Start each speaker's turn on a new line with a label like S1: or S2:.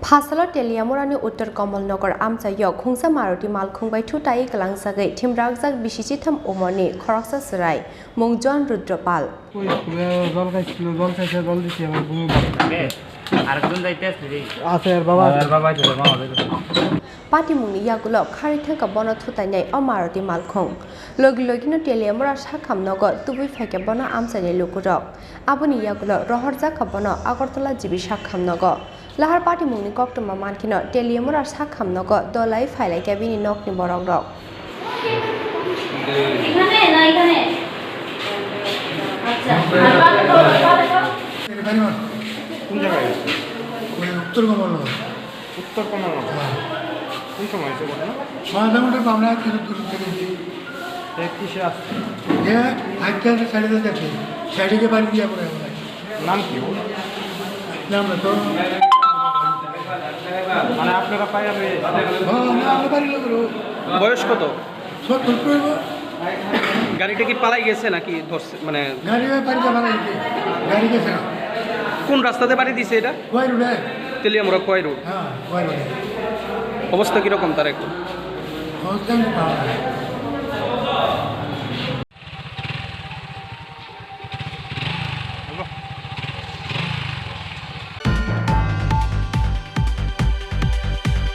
S1: फासलो टेलियामुरानि उत्तर कमलनगर आमचायक खुंसा मारुति मालखुंबाय थुटाई गलांसागै थिमरागजाक बिसिचिथम उमरनि खरकसा सराय मुंजन Rudrapal party मुंनि यागुलो खारिथांका बन थुटाइनाय अमारुति मालखुं लग लगिनो टेलियामुरा साखामनगर तुबुई फाइके बन आमचायनि लुकुरक आबुनि यागुलो रहरजाका बन आगरतला जिबि साखामनगर लाहार पार्टी मुंनि कक्टमा मानखिनो टेलियामुरा साखामनगर दलाई फाइलाय केबिनि नकनि बरक रक
S2: उत्तर कमल কোন সময় হয়েছে ঘটনা
S3: মোটামুটি আমরা কিছু দূর থেকে
S2: কিসে আসছে
S3: আজকে সাইডে দেখি সাইডে বাড়ি দিয়ে পড়ে
S2: নাম কি
S3: নাম তো
S2: মানে আপনারা পাই
S3: আমরা বাড়ি লোক
S4: বয়স কত?
S3: সব দূর করবো
S4: গাড়িটা কি পালাই গেছে নাকি ধরছে মানে
S3: গাড়ি বাড়িতে ভালো গাড়ি গেছে না
S4: কোন রাস্তাতে বাড়ি দিছে এটা?
S3: কয় রোডে
S4: তেলিয়ামুড়া কয় রোড?
S3: হ্যাঁ কয় রোডে
S4: অবস্থা কিরকম তার একটু?
S3: অবস্থা